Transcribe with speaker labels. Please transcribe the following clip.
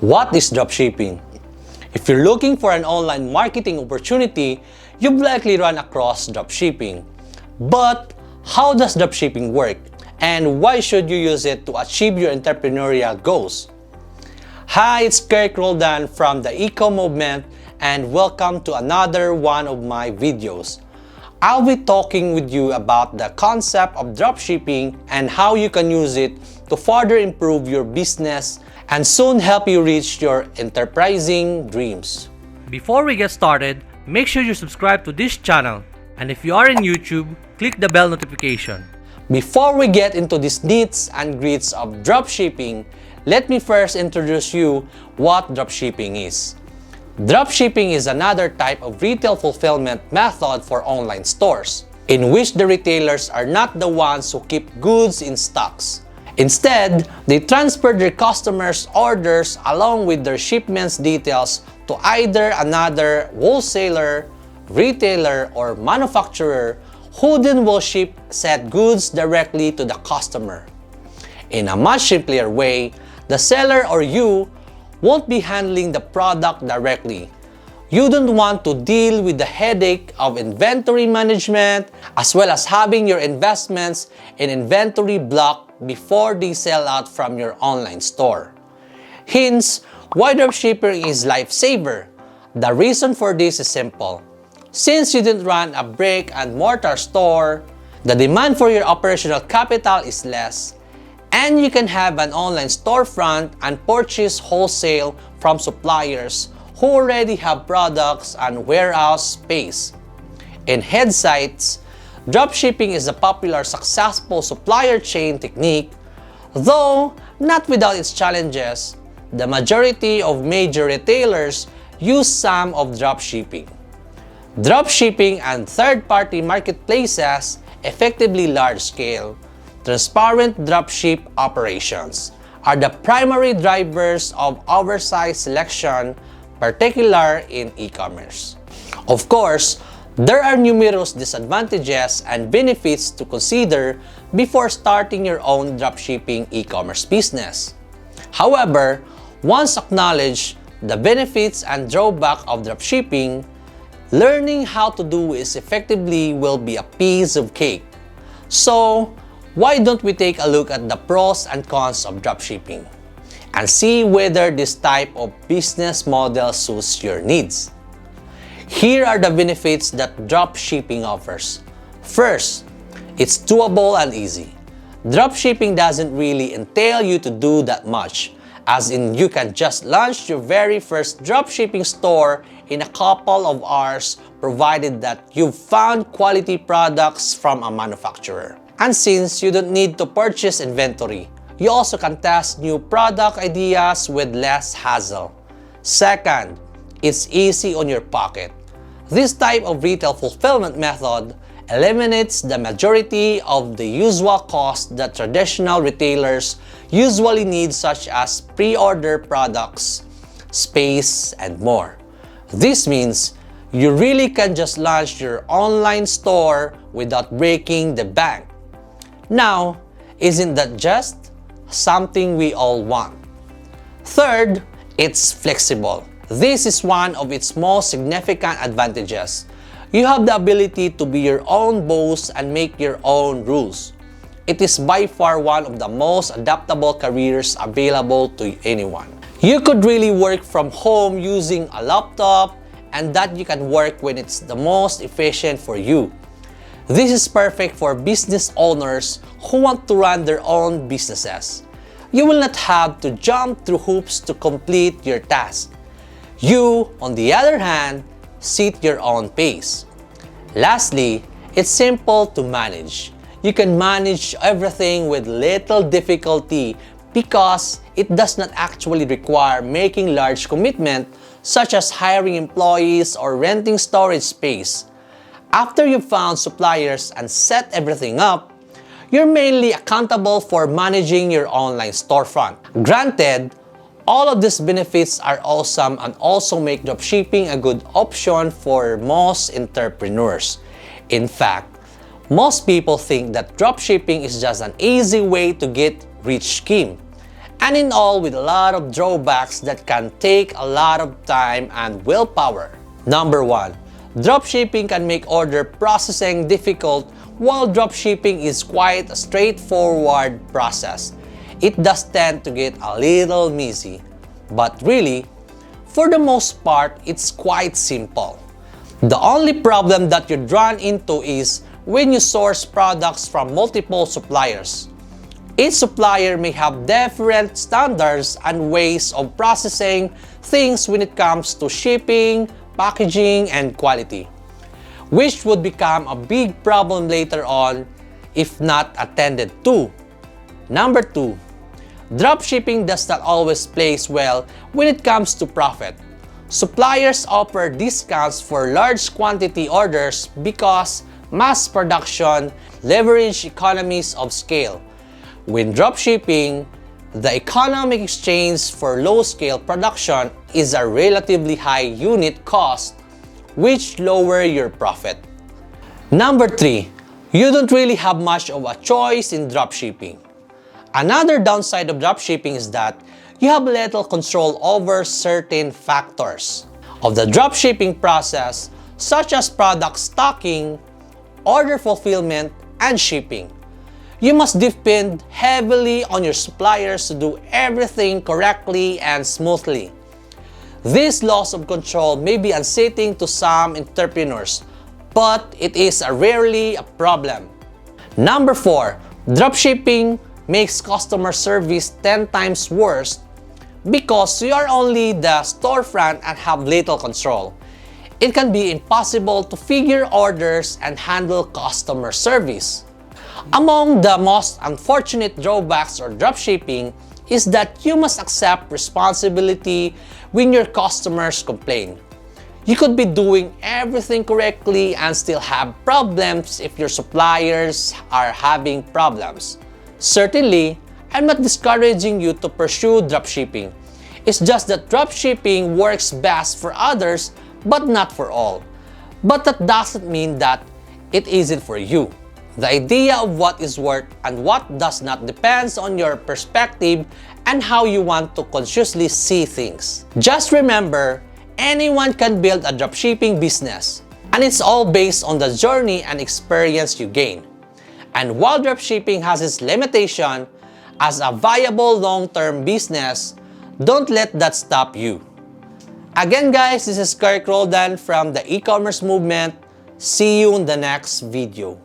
Speaker 1: What is dropshipping? If you're looking for an online marketing opportunity, you've likely run across dropshipping. But how does dropshipping work? And why should you use it to achieve your entrepreneurial goals? Hi, it's Kherk Roldan from the Eco Movement, and welcome to another one of my videos. I'll be talking with you about the concept of dropshipping and how you can use it to further improve your business and soon help you reach your enterprising dreams.
Speaker 2: Before we get started, make sure you subscribe to this channel, and if you are in YouTube, click the bell notification.
Speaker 1: Before we get into these nits and grits of dropshipping, let me first introduce you what dropshipping is. Dropshipping is another type of retail fulfillment method for online stores, in which the retailers are not the ones who keep goods in stocks. Instead, they transfer their customers' orders along with their shipments details to either another wholesaler, retailer, or manufacturer who then will ship said goods directly to the customer. In a much simpler way, the seller or you won't be handling the product directly. You don't want to deal with the headache of inventory management as well as having your investments in inventory blocked before they sell out from your online store. Hence, why dropshipping is lifesaver. The reason for this is simple. Since you didn't run a brick and mortar store, the demand for your operational capital is less, and you can have an online storefront and purchase wholesale from suppliers who already have products and warehouse space. In head sites, dropshipping is a popular successful supplier chain technique, though not without its challenges. The majority of major retailers use some of dropshipping. Dropshipping and third-party marketplaces effectively large-scale, transparent dropship operations are the primary drivers of oversized selection, particularly in e-commerce. Of course, there are numerous disadvantages and benefits to consider before starting your own dropshipping e-commerce business. However, once acknowledged the benefits and drawbacks of dropshipping, learning how to do it effectively will be a piece of cake. So, why don't we take a look at the pros and cons of dropshipping and see whether this type of business model suits your needs? Here are the benefits that dropshipping offers. First, it's doable and easy. Dropshipping doesn't really entail you to do that much, as in you can just launch your very first dropshipping store in a couple of hours provided that you've found quality products from a manufacturer. And since you don't need to purchase inventory, you also can test new product ideas with less hassle. Second, it's easy on your pocket. This type of retail fulfillment method eliminates the majority of the usual costs that traditional retailers usually need, such as pre-order products, space, and more. This means you really can just launch your online store without breaking the bank. Now, isn't that just something we all want? Third, it's flexible. This is one of its most significant advantages. You have the ability to be your own boss and make your own rules. It is by far one of the most adaptable careers available to anyone. You could really work from home using a laptop, and that you can work when it's the most efficient for you. This is perfect for business owners who want to run their own businesses. You will not have to jump through hoops to complete your task. You, on the other hand, set your own pace. Lastly, it's simple to manage. You can manage everything with little difficulty because it does not actually require making large commitments such as hiring employees or renting storage space. After you've found suppliers and set everything up, you're mainly accountable for managing your online storefront. Granted, all of these benefits are awesome and also make dropshipping a good option for most entrepreneurs. In fact, most people think that dropshipping is just an easy way to get rich scheme. and in all with a lot of drawbacks that can take a lot of time and willpower. Number 1. Dropshipping can make order processing difficult, while dropshipping is quite a straightforward process. It does tend to get a little messy, but really, for the most part, it's quite simple. The only problem that you run into is when you source products from multiple suppliers. Each supplier may have different standards and ways of processing things when it comes to shipping, packaging, and quality, which would become a big problem later on if not attended to. Number 2. Dropshipping does not always place well when it comes to profit. Suppliers offer discounts for large quantity orders because mass production leverage economies of scale. When dropshipping, the economic exchange for low-scale production is a relatively high unit cost, which lower your profit. Number 3. You don't really have much of a choice in dropshipping. Another downside of dropshipping is that you have little control over certain factors of the dropshipping process, such as product stocking, order fulfillment, and shipping. You must depend heavily on your suppliers to do everything correctly and smoothly. This loss of control may be unsettling to some entrepreneurs, but it is rarely a problem. Number 4. Dropshipping makes customer service 10 times worse because you are only the storefront and have little control. It can be impossible to figure orders and handle customer service. Among the most unfortunate drawbacks of dropshipping is that you must accept responsibility when your customers complain. You could be doing everything correctly and still have problems if your suppliers are having problems. Certainly, I'm not discouraging you to pursue dropshipping. It's just that dropshipping works best for others but not for all. But that doesn't mean that it isn't for you. The idea of what is worth and what does not depends on your perspective and how you want to consciously see things. Just remember, anyone can build a dropshipping business, and it's all based on the journey and experience you gain. And while dropshipping has its limitation, as a viable long-term business, don't let that stop you. Again guys, this is Kherk Roldan from the e-commerce movement. See you in the next video.